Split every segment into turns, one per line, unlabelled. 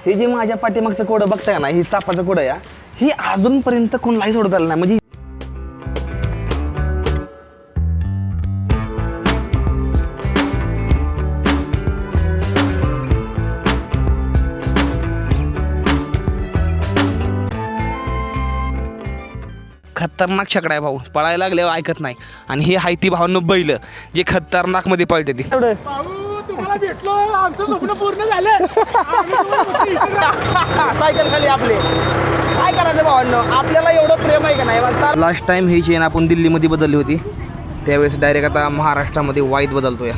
हे जे माझ्या पाठीमागचं कोडं बघताय ना, ही सापाचं कोडं या, ही अजूनपर्यंत कोणालाही सोडत आलं नाही. म्हणजे खतरनाक शेकडा आहे भाऊ, पळायला लागल्यावर ऐकत नाही. आणि हे हायती भावांनो बैल जे खतरनाक मध्ये पळते ती.
तुम्हाला भेटलो, आमचं स्वप्न पूर्ण झालं.
सायकल खाली आपले काय करायचं भावांनो, आपल्याला एवढं प्रेम आहे का नाही. लास्ट टाइम ही चेन आपण दिल्लीमध्ये बदलली होती, त्यावेळेस डायरेक्ट आता महाराष्ट्रामध्ये वाईट बदलतोय.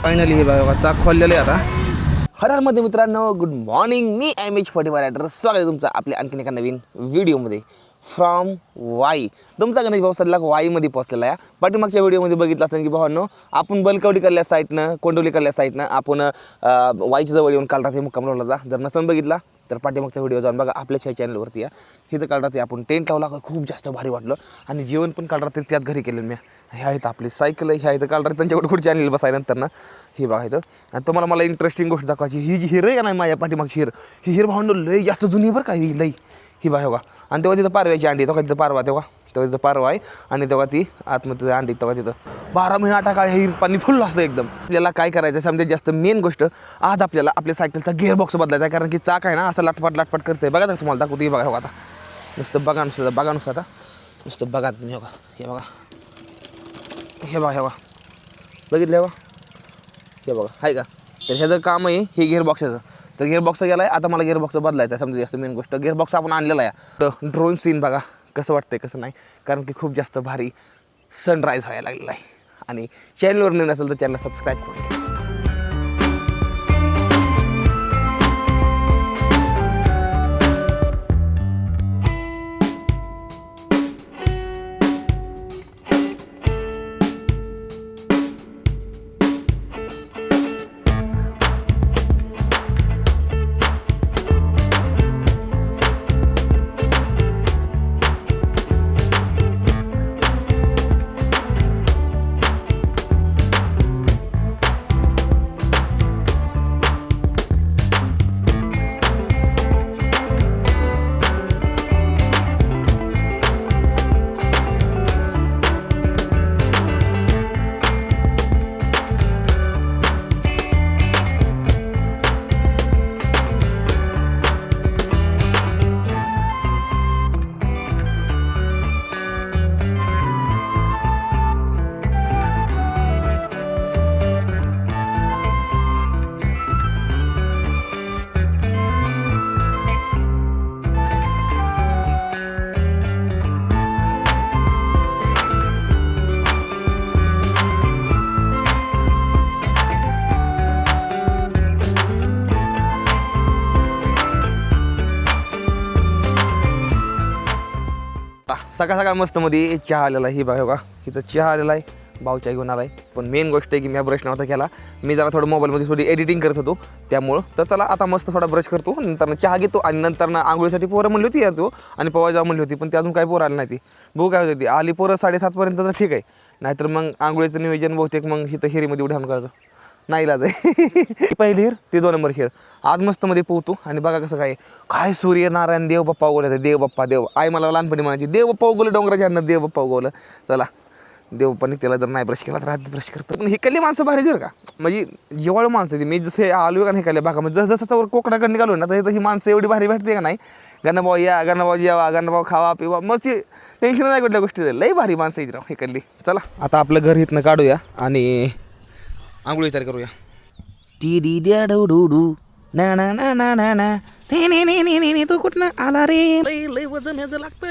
फायनली हे बघा चाक खोललेलं आहे आता. हरारमध्ये मित्रांनो, गुड मॉर्निंग. मी MH45 रायडर, स्वागत आहे तुमचं आपल्या आणखीन एका नवीन व्हिडिओमध्ये फ्रॉम वाई. तुमचा गणेश भाऊ सल्लाक वाईमध्ये पोहोचलेला आहे. पाठीमागच्या व्हिडिओमध्ये बघितलं असतं की भावांनो, आपण बलकवडीकडल्या साईडनं, कोंडवलीकडल्या साईडनं आपण वाईच्या जवळ येऊन काल रात्री मुक्काम लावला. जर नसन बघितला तर पाठीमागचा व्हिडिओ जाऊन बघा, आपल्या चॅनलवरती आहे. इथं काल रात्री आपण टेंट लावला, खूप जास्त भारी वाटलं. आणि जेवण पण काल रात्री त्यात घरी केलेलं मी. ह्या आहेत आपली सायकल, ह्या इथं काल रात्री त्यांच्याकडे पुढे चॅनल बसायनंतर ना हे बघा इथं. आणि तुम्हाला मला इंटरेस्टिंग गोष्ट दाखवायची, ही जी हिर आहे का नाही माझ्या पाठीमागची हिर, ही हिर भावांनो लई जास्त जुनी बरं का, ही लई ही बा हो का. आणि तेव्हा तिथं पारव्याची अंडी, तेव्हा तिथं पारवा, तेव्हा तिथं पारवा आहे. आणि तेव्हा ती आतमध्ये अंडी, तेव्हा तिथं 12 महिना टाका हिर पाणी फुल असतं एकदम. आपल्याला काय करायचं समजा जास्त मेन गोष्ट, आज आपल्याला आपल्या सायकलचा गिअरबॉक्स बदलायचा आहे. कारण की चाक आहे ना असं लाटपाट करतंय. बघा तर तुम्हाला दाखवतो, हे बघा हो आता. नुसतं बघा आता नुसतं बघा तुम्ही. हो का, हे बघा बघितलं हो हे बघा आहे का. तर ह्याचं काम आहे हे गिअरबॉक्सचं. तर गिअरबॉक्स गेला आहे, आता मला गिअरबॉक्स बदलायचा आहे. समजा जास्त मेन गोष्ट गिअरबॉक्स आपण आणलेला आहे. तर ड्रोन सीन बघा कसं वाटतंय कसं नाही, कारण की खूप जास्त भारी सनराईज व्हायला लागलेला आहे. आणि चॅनलवर नवीन असेल तर चॅनलला सबस्क्राईब करून घ्या. सकाळ मस्त मध्ये चहा आलेला आहे. ही बघा का इथं चहा आलेला आहे, भाऊ चहा घेऊन आला आहे. पण मेन गोष्ट आहे की मी ब्रश नव्हता केला. मी जरा थोडं मोबाईलमध्ये थोडी एडिटिंग करत होतो त्यामुळं. तर चला आता मस्त थोडा ब्रश करतो, नंतर चहा घेतो. आणि नंतर आंघोळीसाठी पोरं म्हणली होती येतो आणि पोहा जाऊ म्हणली होती, पण ते अजून काही पोरं आली नाही. ती बघू काय होती, आली पोरं 7:30 तर ठीक आहे, नाहीतर मग आंघोळीचं नियोजन बहुतेक मग इथं हिरीमध्ये उड्डाण करायचं नाही इलाज आहे. पहिली हिर ती 2 नंबर हिर. आज मस्त मध्ये पोहतो. आणि बघा कसं काय सूर्यनारायण देव बाप्पा उगवलं. देव बाप्पा देव आई मला लहानपणी म्हणायची, देव बाप्पा उगवलं डोंगराच्या हन्नात, देव बाप्पा उगवलं. चला देव बाप्पा निघतेला जर नाही ब्रश केला तर रात ब्रश करतो. पण हिकडली माणसं भारी जर का, म्हणजे जेवढं माणसं ती मी जसे आलो का हिकडल्या भागा म्हणजे जसं वर कोकणाकडे निघालो ना, तर ही माणसं एवढी भारी भेटते का नाही. गणभाऊ या, गणभाऊ जेवा, गणभाऊ खावा पिवा, मग टेन्शन नाही कुठल्या गोष्टी. लई भारी माणसं येत राव हिकडली. चला आता आपलं घर इथनं काढूया आणि आंघोळी विचार करूया. टी डी द्या डू ना ना ना ना ना ना ने तू कुठनं आला रे. लय वजन ह्याचं लागतं.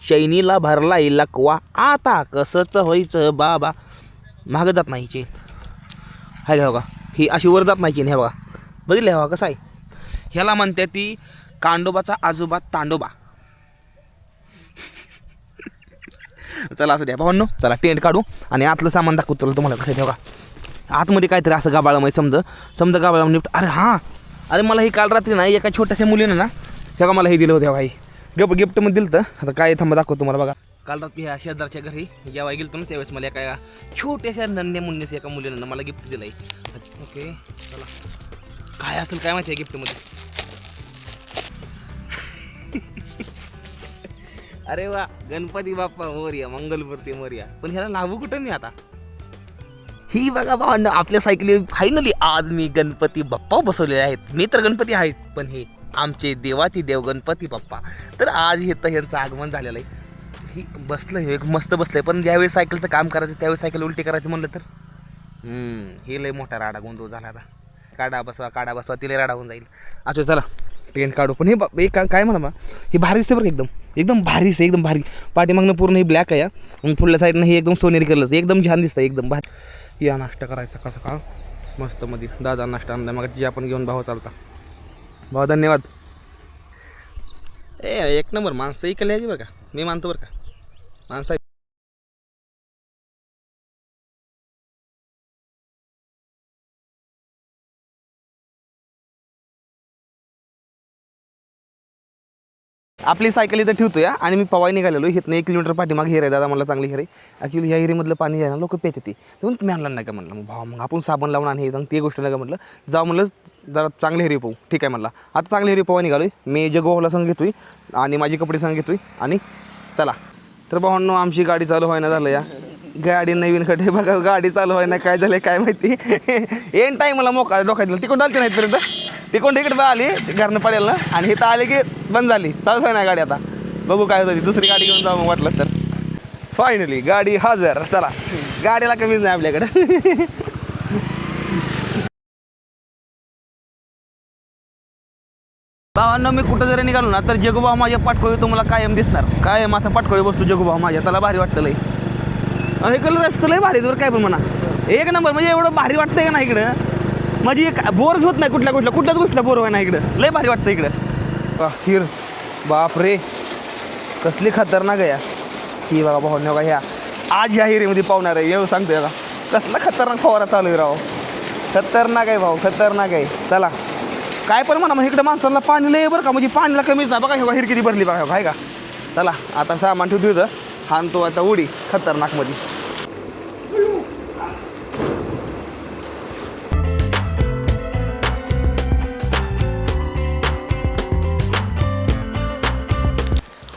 शैनीला भरलाय लकवा, आता कसंच व्हायचं बाबा. मागं जात नाही चेन हाय का. ही अशी वर जात नाही चेन. ह्या बघा बघितलं हवा कसं आहे. ह्याला म्हणते ती कांडोबाचा आजोबा तांडोबा. चला असं द्या भावांनो, चला टेंट काढू आणि आतलं सामान दाखवतो तुम्हाला कसं आहे. बघा आतमध्ये काहीतरी असं गाबाळामध्ये समजा गाबाळामध्ये. अरे हां, अरे मला ही काल रात्री ना एका छोट्याशा मुलीनं ना हे का मला हे दिलं होतं. भाई गिफ्टमध्ये दिलं तर आता काय थांबा दाखवतो तुम्हाला. बघा काल रात्री ह्या शेजारच्या घरी जेव्हा गेलो ना त्यावेळेस मला एका छोट्याशा नन्या मुन्नेस एका मुलीनं मला गिफ्ट दिलं आहे. ओके चला काय असेल काय माहिती आहे गिफ्टमध्ये. अरे वा गणपती बाप्पा मोरया मंगलमूर्ती मोरया. पण ह्याला लावू कुठं मी आता. ही बघा भावना आपल्या सायकली फायनली आज मी गणपती बाप्पा बसवलेले आहेत. मी तर गणपती आहेत पण हे आमचे देवाती देव गणपती बाप्पा. तर आज हे तर ह्यांचं आगमन झालेलं आहे. ही बसलं हे एक मस्त बसलंय. पण ज्यावेळेस सायकलचं काम करायचं त्यावेळेस सायकल उलटी करायचं म्हणलं तर हे लय मोठा राडा गोंधळ झाला आता. काढा बसवा तिला राडा होऊन जाईल. अच्छा चला ट्रेन काढू. पण हे काय म्हणा हे भारी दिसते बरं एकदम एकदम भारी दिसते एकदम भारी. पाठीमागनं पूर्ण हे ब्लॅक आहे आणि पुढल्या साईडनं हे एकदम सोनेरी कलरचं एकदम छान दिसतं एकदम भारी. या नाश्ता करायचा का सकाळ मस्त मध्ये दादा नाश्ता आणला मग जी आपण घेऊन भाऊ चालता. भाऊ धन्यवाद. एक नंबर माणसं इकडे यायची बरं का. मी मानतो बरं का माणसं. आपली सायकल इथं ठेवतो या आणि मी पवाई निघालेलो. इथनं 1 किलोमीटर पाठीमाग हिर आहे दादा मला चांगली हिर आहे. ॲक्च्युली ह्या हिरीमधलं पाणी आहे ना लोक पेते ती म्हणून तुम्ही आणलं नाही का म्हणलं. मग भाऊ मग आपण साबण लावून आणि हे ती गोष्ट नाही का म्हटलं जाऊ म्हणलं जरा चांगली हिरी पाहू. ठीक आहे म्हणला आता चांगली हिरी पवा निघालो. मी जगोहला संग घेतोय आणि माझी कपडे संग घेतोय आणि चला. तर भावांनो आमची गाडी चालू व्हायना झालं या. गाडी नवीन खडे बघा गाडी चालू व्हायना काय झालं काय माहिती. एन टाईम मला मोका डोक्यात दिलं तिकडून आलते नाहीतपर्यंत तिकडून इकडे आली घरनं पडेल ना आणि इथं आले की बंद झाली चालूच आहे ना गाडी. आता बघू काय होतं दुसरी गाडी घेऊन जाऊ मग वाटलं तर. फायनली गाडी हजर. चला गाडीला कमीच नाही आपल्याकडं. भावांनो मी कुठं जरी निघालो ना तर जगूभाऊ माझ्या पाठकोळी तुम्हाला कायम दिसणार. कायम असा पाठकोळी बसतो जगूभाऊ माझ्या. त्याला भारी वाटतं लय. हे कलर असतं लय भारी तर काय पण म्हणा एक नंबर. म्हणजे एवढं भारी वाटतंय का ना इकडं म्हणजे बोरच होत नाही कुठल्याच गोष्टीला बोर व्हाय ना इकडं. लय भारी वाटतं इकडं. हिर बाप रे कसली खतरनाक आहे या. ही बघा भाऊ का ह्या आज ह्या हिरीमध्ये पावणार आहे येऊ सांगतोय का कसला खतरनाक फवारा चालू आहे राव. खतरनाक आहे भाऊ खतरनाक आहे. चला काय पण म्हणा मग इकडे माणसाला पाणी लय बरं का म्हणजे पाणीला कमीच नाही बघा. हिर किती भरली बघा आहे का. चला आता सामान ठेवतो इथं हाणतो आता उडी खतरनाकमध्ये.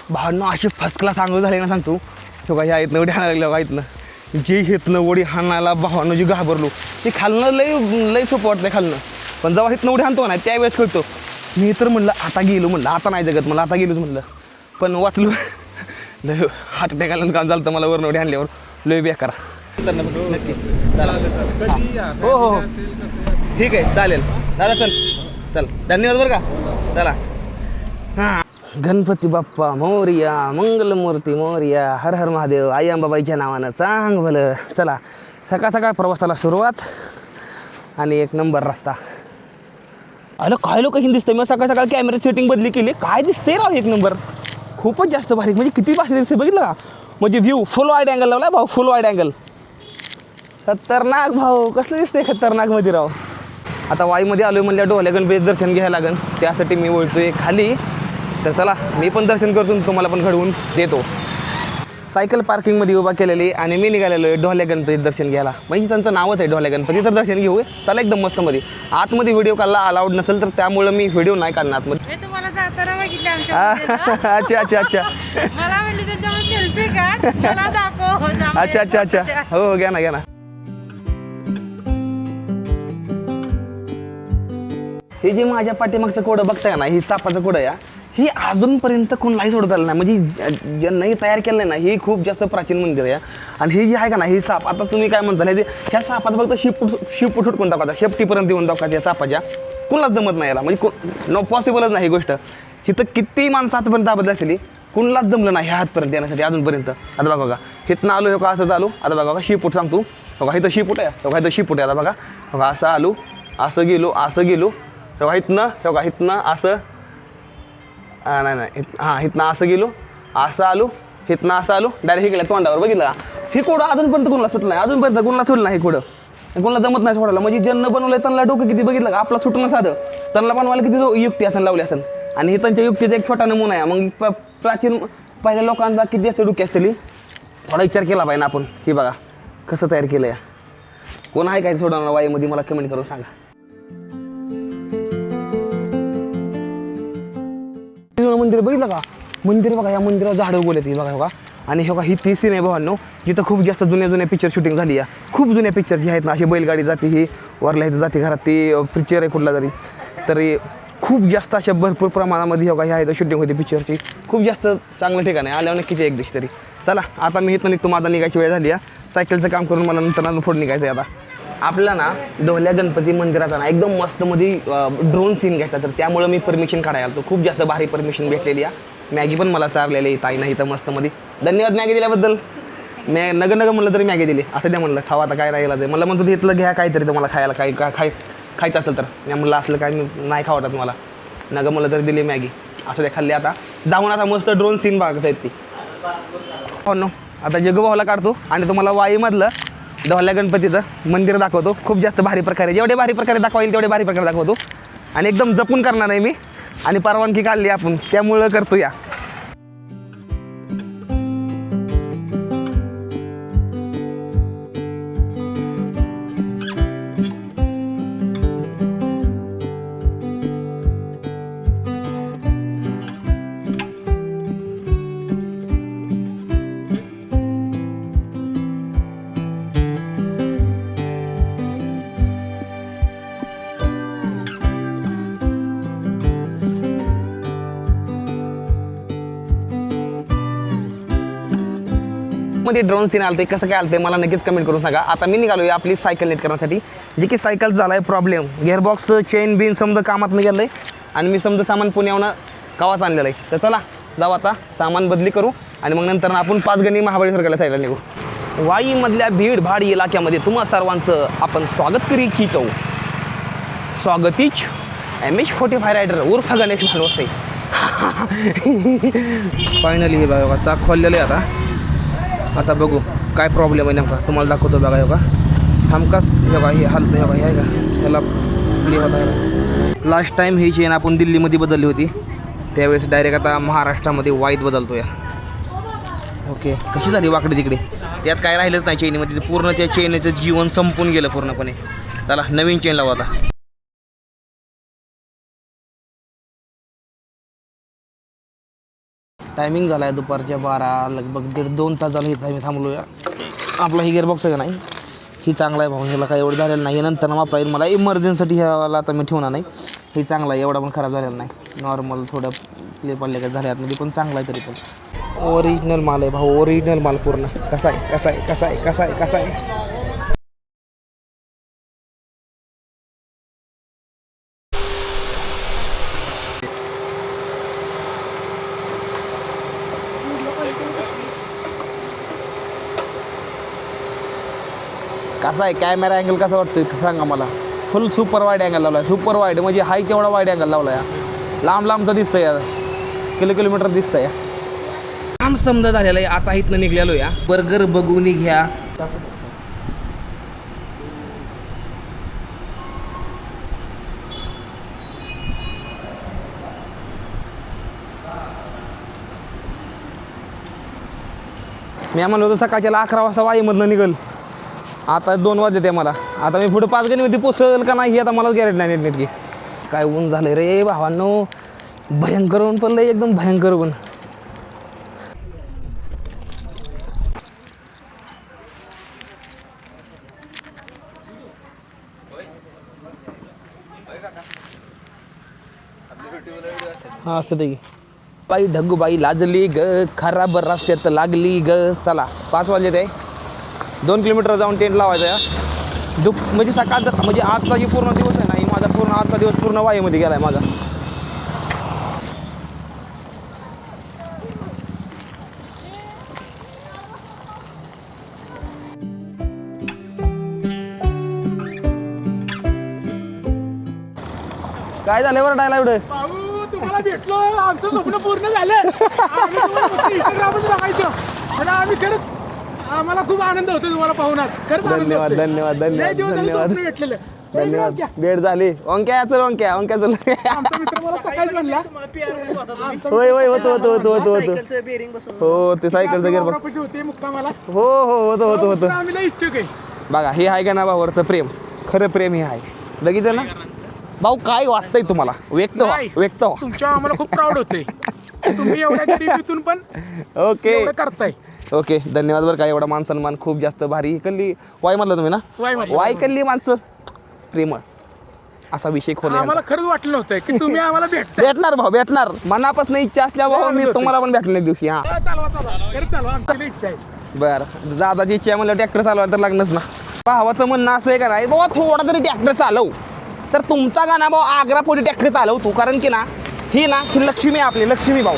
भावना अशी फर्स्ट क्लास आंघोळ झाली ना सांगतो. तो का ह्या इथनं उडी हाणायला लागलं का इथनं जे इथनं उडी हाणायला भावानं जी घाबरलो ते खालनं लय सोपं वाटतं खालनं. पण जेव्हा इथनं उडी हाणतो ना त्यावेळेस कळतो. मी तर म्हणलं आता गेलो म्हणलं आता नाही जगत मला आता गेलोच म्हणलं. पण वाचलो लय हार्ट अटॅक आलं काम झालं मला वरून उडी हाणल्यावर लय बेकार. नक्की हो हो हो ठीक आहे चालेल दादा चल धन्यवाद बरं का. चला हां गणपती बाप्पा मोरया मंगलमूर्ती मोरया हर हर महादेव आई अंबाबाईच्या नावानं चांग भलं. चला सकाळ सकाळ प्रवासाला सुरुवात आणि एक नंबर रस्ता. अरे काय लोकेशन दिसतं. मी सकाळ सकाळ कॅमेरा सेटिंग बदली केली काय दिसते राव एक नंबर. खूपच जास्त भारी म्हणजे किती भारी दिसते बघितलं का. म्हणजे व्ह्यू फुल वाईड अँगल लावला भाऊ फुल वाईड अँगल. खतरनाक भाऊ कसलं दिसतंय खतरनाकमध्ये राव. आता वाईमध्ये आलो म्हणल्या डोल्या गणपती दर्शन घ्यायला लागेल त्यासाठी मी बोलतोय खाली. तर चला मी पण दर्शन करतो तुम्हाला पण घडवून देतो. सायकल पार्किंगमध्ये उभा केलेली आणि मी निघालेलो आहे ढोल्या गणपती दर्शन घ्यायला. म्हणजे त्यांचं नावच आहे ढोल्या गणपती. तर दर्शन घेऊ चला एकदम मस्तमध्ये. आतमध्ये व्हिडिओ काढला अलाउड नसेल तर त्यामुळं मी व्हिडिओ नाही काढणार आतमध्ये.
तुम्हाला जाताना बघितलं आमच्या
अच्छा
मला म्हटलं त्याच्यावर सेल्फी काढ मला दाखव.
अच्छा हो घ्या ना. हे जे माझ्या पाठीमागचं कोडं बघताय ना ही सापाचं कोडं या ही अजूनपर्यंत कोणालाही सोडत झालं नाही. म्हणजे ज्यांनाही तयार केलं नाही ही खूप जास्त प्राचीन मंदिर आहे. आणि हे जे आहे का ना ही साप आता तुम्ही काय म्हणता ते ह्या सापाचं फक्त शिपूट हुटकून दाखवता शेपटीपर्यंत येऊन दाखवता या सापाच्या. कुणालाच जमत नाही याला म्हणजे नो पॉसिबलच नाही ही गोष्ट. इथं किती माणसं आतापर्यंत दाबत असलेली कुणालाच जमलं नाही ह्या हातपर्यंत येण्यासाठी अजूनपर्यंत. आता बघा इथनं आलो हे का असं चालू. आता बघा शिपूट सांगतो बघा इथं शिपूट आहे बघा इथं शिपूट आहे. आता बघा असं आलो असं गेलो तेव्हा इथनं असं नाही हां इथनं असं गेलो असं आलो इथनं असं आलो डायरेक्ट हे गेलं तोंडावर बघितलं का. हे कोडं अजूनपर्यंत कोणाला सुटलं नाही अजूनपर्यंत कोणाला सुटलं नाही हे कोडं. कोणाला जमत नाही सोडायला म्हणजे ज्यांना बनवलं त्यांना डोकं किती बघितलं का आपला सुटणं साधं त्यांना बनवायला किती युक्ती असेल लावली असेल. आणि हे त्यांच्या युक्तीचा एक छोटा नमुना आहे. मग प्राचीन पहिल्या लोकांचा किती असते डोकी असतेली थोडा विचार केला पाहिजे ना आपण. हे बघा कसं तयार केलं या. कोण आहे काय सोडवणार वाईमध्ये मला कमेंट करून सांगा. मंदिर बघितलं का? मंदिर बघा, या मंदिरावर झाडं उगवले ती बघा बघा. आणि हे बघा ही ती सीन आहे भावांनो जिथं खूप जास्त जुन्या पिक्चर शूटिंग झाली या. खूप जुन्या पिक्चर जी आहेत ना, अशी बैलगाडी जाते ही वरल्या इथं जाते घरात ती पिक्चर आहे कुठला तरी, तरी खूप जास्त अशा भरपूर प्रमाणामध्ये हे ह्या इथं शूटिंग होती पिक्चरची. खूप जास्त चांगलं ठिकाण आहे, आल्यावर नक्कीच एक दिवस तरी. चला आता मी इथं निघतो, माझा निघायची वेळ झाली आहे. सायकलचं काम करून मला नंतर पुढे निघायचं आहे. आता आपला ना ढोल्या गणपती मंदिराचा ना एकदम मस्तमध्ये ड्रोन सीन घ्यायचा, तर त्यामुळं मी परमिशन काढायला आलो. खूप जास्त भारी परमिशन भेटलेली आहे. मॅगी पण मला चारलेली आहे ताईनं इथं मस्तमध्ये. धन्यवाद मॅगी दिल्याबद्दल. नग म्हणलं तरी मॅगी दिली. असं द्या म्हणलं खावा आता काय राहिला ते. मला म्हणतो इथलं घ्या काहीतरी तुम्हाला खायला खायचं असेल तर. मी म्हणलं असलं काय मी नाही खावतात मला. नग म्हणलं तरी दिली मॅगी. असं द्या खाल्ली. आता जाऊन आता मस्त ड्रोन सीन बघायचं आहेत ती. हो नो आता जगभावाला काढतो आणि तुम्हाला वाईमधलं ढोल्या गणपतीचं मंदिर दाखवतो. खूप जास्त भारी प्रकारे, जेवढे भारी प्रकारे दाखवा येईल तेवढे भारी प्रकारे दाखवतो. आणि एकदम जपून करणार आहे मी. आणि परवानगी काढली आपण त्यामुळं करतो या. मध्ये ड्रोन सीन आलते, कसं काय आलते मला नक्कीच कमेंट करून सांगा. आता मी निघालो आहे आपली सायकल नीट करण्यासाठी. जे की सायकल झाला आहे प्रॉब्लेम, गिअरबॉक्स चेन बिन समजा कामात निघालं आहे आणि मी समजा सामान पुण्याहून गावात आणलेलं आहे. तर चला जाऊ आता सामान बदली करू आणि मग नंतर आपण 5 गणी महाबळेश्वरला सायकल निघू. वाईमधल्या भीडभाड इलाक्यामध्ये तुम्हा सर्वांचं आपण स्वागत करी इच्छितो. स्वागतीच MH45 रायडर उर्फ गणेश भानवसे. फायनली हे बघा चाक खोललेलं आहे. आता बघू काय प्रॉब्लेम आहे नेमका, तुम्हाला दाखवतो बघा. बघा हमखास बघा हे हलतं बघा, हे का ह्याला प्ले होता. लास्ट टाईम ही चेन आपण दिल्लीमध्ये बदलली होती, त्यावेळेस डायरेक्ट आता महाराष्ट्रामध्ये वाईत बदलतो या. ओके कशी झाली वाकडे तिकडे, त्यात काय राहिलंच नाही चेनीमध्ये. पूर्ण त्या चेनीचं जीवन संपून गेलं पूर्णपणे. चला नवीन चेन लावू आता. टायमिंग झाला आहे दुपारच्या 12 लगभग 1.5-2 तास झालं. इथं आम्ही थांबलो या. आपला ही गिअरबॉक्स आहे का नाही, ही चांगला आहे भाऊ, ह्याला काही एवढं झालेलं नाही. नंतर वापरा येईल मला, इमर्जन्सीसाठी ह्याला आता मी ठेवणार नाही. ही चांगला आहे, एवढा पण खराब झालेला नाही. नॉर्मल थोडं प्ले पडले काय झाले आतमध्ये, पण चांगला आहे तरी पण. ओरिजिनल माल आहे भाऊ, ओरिजिनल माल पूर्ण. कसा आहे कसा आहे कसा आहे कसा आहे कसा आहे. कसा आहे कॅमेरा अँगल कसा वाटतोय सांगा मला. फुल सुपर वाईड अँगल लावला आहे. सुपर वाईड म्हणजे हाय तेवढा वाईड अँगल लावला आहे. लांब तर दिसतं या, किलोमीटर दिसतं या. लांब समजा झालेला आहे. आता इथनं निघलेलो या. बर्गर बघून घ्या. मी म्हणलो होतो सकाळच्याला 11 वाजता वाईमधनं निघल. आता 2 वाजले ते मला. आता मी पुढे 5 गणीमध्ये पोचल का नाही आता मलाच गॅरेंटी नाही नेटकी. काय ऊन झालं रे भावांनो, भयंकर ऊन पडलं एकदम भयंकर ऊन. हां असतं ते बाई ढग्गूबाई लाजली ग, खराब रस्त्यात लागली ग. चला 5 वाजले ते. 2 किलोमीटर जाऊन टेंट लावायचा आहे. म्हणजे सकाळ म्हणजे आजचा जी पूर्ण दिवस आहे ना, माझा पूर्ण आजचा दिवस पूर्ण वाईमध्ये गेला आहे माझा. काय झालं बरं डायला एवढं.
भाऊ तुम्हाला भेटलो, आमचं स्वप्न पूर्ण झालं. आम्ही तुम्हाला फक्त इंस्टाग्रामच बघायचं पण आम्ही खरंच, आम्हाला खूप आनंद होतो तुम्हाला पाहून. खरंच
धन्यवाद धन्यवाद धन्यवाद धन्यवाद.
भेटलेलं
धन्यवाद भेट झाली. ओंक्या चल ओंक्या चल.
आमचा मित्र मला सकाळीच म्हणला
होय होतो हो ते सायकलचं गेअर बॉक्स
कशी होते मुक्कामाला
होतो
आम्ही लय इच्छुक आहे.
बघा हे आहे का ना भावावरचं प्रेम, खरं प्रेम हे आहे. बघितलं ना भाऊ, काय वाटतंय तुम्हाला? व्यक्त
नाही.
हो.
तुमच्या आम्हाला खूप प्राऊड होते. तुम्ही एवढ्या गरिबीतून पण
ओके
एवढं करताय.
ओके धन्यवाद बरं का. एवढा मान सन्मान खूप जास्त भारी. कल्ली वाय म्हणलं तुम्ही ना? वाय कल्ली माणसं प्रेमळ असा विषय खोले.
आम्हाला खरंच वाटलं नव्हतं की तुम्ही आम्हाला भेटताय.
भेटणार भाऊ भेटणार. मनापासून इच्छा असल्या भाऊ मी तुम्हाला पण भेटणार दिवशी. हा
चालवा खरंच चालवा, आमची लय इच्छा आहे.
बरं दादाची इच्छा आहे म्हणलं ट्रॅक्टर चालवायला तर लागणंच ना. भावाचं म्हणणं असं आहे का नाही बाबा थोडा तरी ट्रॅक्टर चालव. तर तुमचा गाणं भाऊ आग्रा पोटी ट्रॅक्टर चालव तू. कारण की ना ही लक्ष्मी आपली लक्ष्मी भाऊ,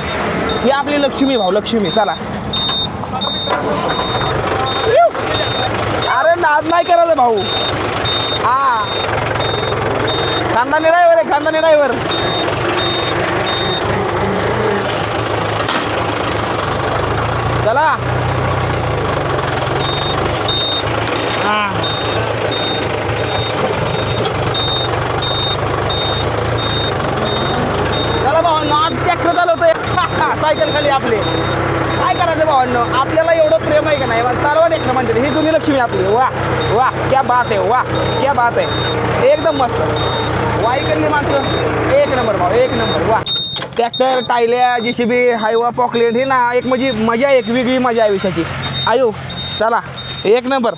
ही आपली लक्ष्मी भाऊ लक्ष्मी. चला अरे नाद नाही करायचं भाऊ. हा खानदानी ड्रायव्हर आहे, खानदानी ड्रायव्हर. चला चला भावांनो आज ट्रॅक्टर चालवतोय सायकल खाली आपली. काय करायचं भावांनो, आपल्याला एवढं प्रेम आहे का नाही चालवा ट्रॅक्टर म्हणते. ही जुनी लक्ष्मी आपली. वा वा क्या बात आहे, वा क्या बात आहे. एकदम मस्त वाईकडली माणसं एक नंबर भाऊ, एक नंबर. वा ट्रॅक्टर टायल्या JCB हायवा पॉकलेट हे ना एक म्हणजे मजा, एक वेगळी मजा आहे विषयाची. आयो चला एक नंबर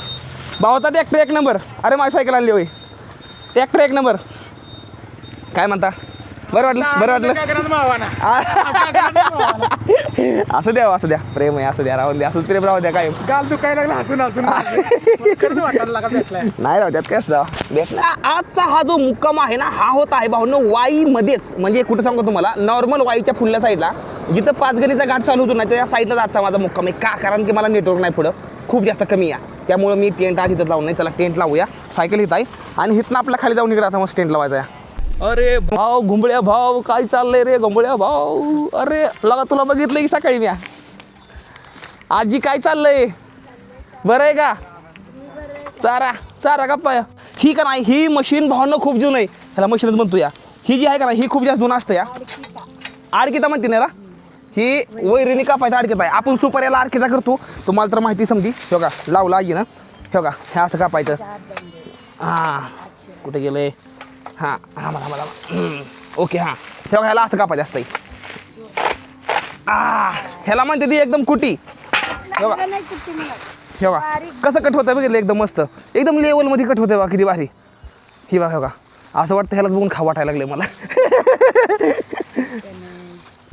भावाचा ट्रॅक्टर एक नंबर. अरे माझी सायकल आणली होय. ट्रॅक्टर एक नंबर. काय म्हणता? बरं वाटलं असू द्या प्रेम आहे, असू द्या राहून द्या, असं प्रेम राहू द्या. काय
गाल दुखायला लागला हसून खरंच वाटायला लागला भेटलाय.
नाही राहू द्यात काय असतं भेटला. आजचा हा जो मुक्काम आहे ना हा होता आहे भाऊंनो वाईमध्येच. म्हणजे कुठं सांगतो तुम्हाला, नॉर्मल वाईच्या फुडल्या साईडला जिथं पाचगणीचा घाट चालू होतो ना त्या साईडला जायचा माझा मुक्काम आहे. का? कारण की मला नेटवर्क नाही पुढं, खूप जास्त कमी आहे. त्यामुळं मी टेंट आज इथं लावून नाही. चला टेंट लावूया. सायकल इथं आहे आणि इथनं आपल्या खाली जाऊन इकडे आता मस्त टेंट लावायचा आहे. अरे भाऊ घुंबळ्या भाऊ काय चाललंय रे घुंबळ्या भाऊ. अरे लगा तुला बघितलं की सकाळी मी. आजी काय चाललंय? बरं आहे का? चारा गप्पा. ही का नाही ही मशीन भावांना खूप जुनं आहे. ह्याला मशीनच म्हणतो या. ही जी आहे का नाही ही खूप जास्त जुनं असतं या. आडकिता म्हणते ना ही वैरिणी कापायचा आडकिता आहे. आपण सुपाऱ्याला आडकिता करतो, तुम्हाला तर माहिती समजी. हो का लावला आजी ना. हो का हे असं कापायचं. हां कुठे गेलंय? हां मला ओके. हां ठेवा ह्याला असं कापायचं असतं. ह्याला म्हणते ती एकदम कुटी. ठेवा कसं कट होतं बघितलं एकदम मस्त, एकदम लेवलमध्ये कट होतं बा. किती भारी. ही बा हो का असं वाटतं ह्यालाच बघून खा वाटायला लागले मला.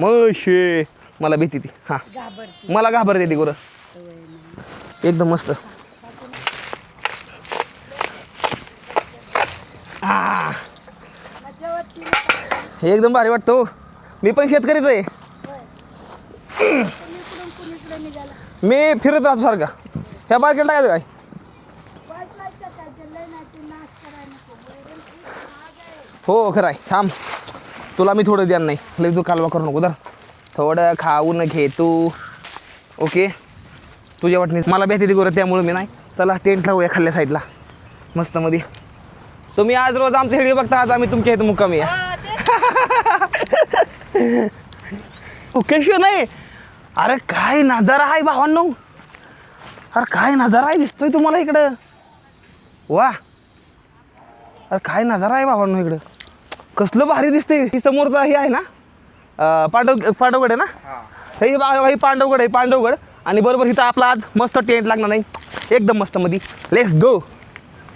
मशे मला भीती ती. हां मला घाबरते ती गुरं. एकदम मस्त. एकदम भारी वाटतो. मी पण शेतकरीच आहे. मी फिरत राहतो सारखा. ह्या बारकेला टाकायचं काय? हो खरं आहे. थांब तुला मी थोडं द्यान नाही. लई तू कालवा करू नको. तर थोडं खाऊन घे तू. ओके तुझ्या वाटणी मला भ्याती ती गोरं त्यामुळे मी नाही. चला टेंट लावूया खाल्ल्या साईडला मस्त मध्ये. तुम्ही आज रोज आमचे व्हिडिओ बघता, आज आम्ही तुमच्या इथं मुक्कामी आहे. कशी नाही. अरे काय नजारा आहे भावांनो. अरे काय नजारा आहे दिसतोय तुम्हाला इकडं. वा अरे काय नजारा आहे भावांनो इकडं. कसलं भारी दिसतंय. ही समोरचा हे आहे ना पांडवगड आहे ना. हे पांडवगड आहे पांडवगड. आणि बरोबर इथं आपला आज मस्त टेंट लागणार नाही एकदम मस्त मध्ये. Let's go.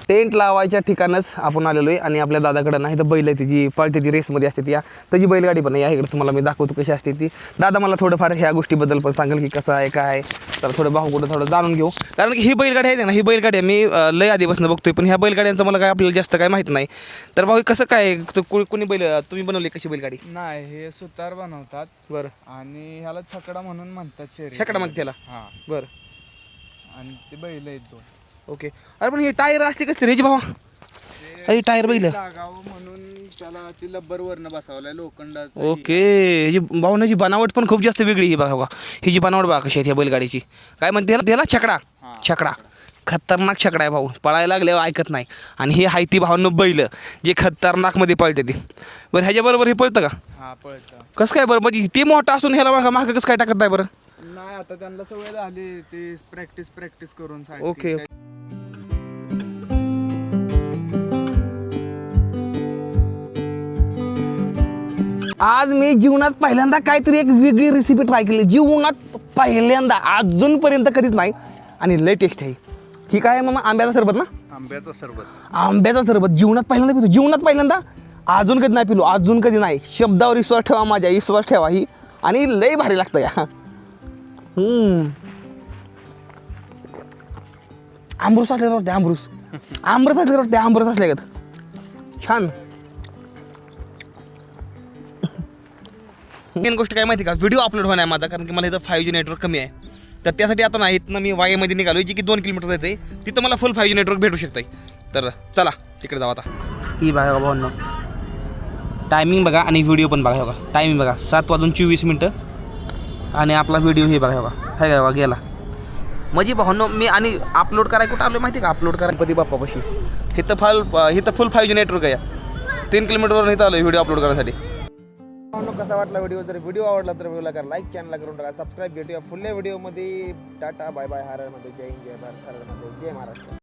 टेंट लावायच्या ठिकाणच आपण आलेलो आहे. आणि आपल्या दादाकडं ना इथं बैल आहे ती पळते ती रेसमध्ये असते ती. त्याची बैलगाडी पण आहे. या इकडे तुम्हाला मी दाखवतो कशी असते ती. दादा मला थोडंफार ह्या गोष्टीबद्दल पण सांगेल की कसं आहे काय. तर थोडं भाऊ कुठं थोडं जाणून घेऊ. कारण की ही बैलगाडी आहे ना, ही बैलगाडी मी लय आधीपासून बघतोय. पण ह्या बैलगाड्यांचं मला काय आपल्याला जास्त काय माहीत नाही. तर भाऊ कसं काय कोणी बैल तुम्ही बनवली कशी बैलगाडी?
नाही हे सुतार बनवतात.
बरं
आणि ह्याला छकडा म्हणून म्हणतात.
छकडा मग त्याला.
हां
बरं
आणि ते बैल आहेत दोन.
ओके. अरे पण हे टायर असले कसं रे भावा? अरे टायर बैल
लागावं म्हणून त्याला ती लब्बर वरनं बसवलाय लोखंडाचं.
ओके. ही भावनाची बनावट पण खूप जास्त वेगळी ही बघा. ही जी बनावट बघा कशी आहे ह्या बैलगाडीची. काय म्हणते त्याला छकडा. छकडा खतरनाक छकडा आहे भाऊ, पळायला लागल्यावर ऐकत नाही. आणि हे हायती भावांनो बैल जे खतरनाकमध्ये पळते ती. बरं ह्याच्याबरोबर हे पळतं का?
हा पळतं.
कसं काय बरं, म्हणजे ते मोठं असून ह्याला मागं कसं काय टाकत नाही बरं?
नाही आता त्यांना सवय झाली ते प्रॅक्टिस करून साठी.
ओके. आज मी जीवनात पहिल्यांदा काहीतरी एक वेगळी रेसिपी ट्राय केली. जीवनात पहिल्यांदा, अजूनपर्यंत कधीच नाही आणि लय टेस्ट आहे. ही काय आहे मामा? आंब्याचा सरबत ना?
आंब्याचं सरबत.
आंब्याचा सरबत जीवनात पहिल्यांदा पितो. जीवनात पहिल्यांदा, अजून कधी नाही पिलो, अजून कधी नाही. शब्दावर विश्वास ठेवा, माझ्या विश्वास ठेवा ही. आणि लय भारी लागतं या. आंबरूस असल्यावर वाटते, आंबरस असल्यावर वाटते, आंबरस असल्यागत छान. मेन गोष्ट काय माहिती का, व्हिडिओ अपलोड होणार आहे माझा, कारण की मला इथं 5G नेटवर्क कमी आहे. तर त्यासाठी आता नाही, इथनं मी वाघेमध्ये निघालो जी की 2 किलोमीटर जायचं आहे. तिथं मला फुल 5G नेटवर्क भेटू शकतं. तर चला तिकडे जाऊ आता. ही बघा भावांनो, टायमिंग बघा आणि व्हिडिओ पण बघा. बघा टायमिंग बघा, 7:24 आणि आपला व्हिडिओ हे बघा. हे बघा गेला. म्हणजे भावांनो मी आणि अपलोड करायला कुठं आलो माहिती का? अपलोड करा गणपती बाप्पापाशी. इथं फुल 5G नेटवर्क आहे. 3 किलोमीटरवरून इथं आलो व्हिडिओ अपलोड करण्यासाठी. कसा वाटला व्हिडिओ? जर व्हिडिओ आवडला तर व्हिडिओला करा लाईक, चॅनलला करून टाका सबस्क्राईब. भेटूया पुढल्या व्हिडिओमध्ये. Tata bye bye. Har Har Mahadev. जय हिंद, जय भारत. हर हर महादेव, जय महाराष्ट्र.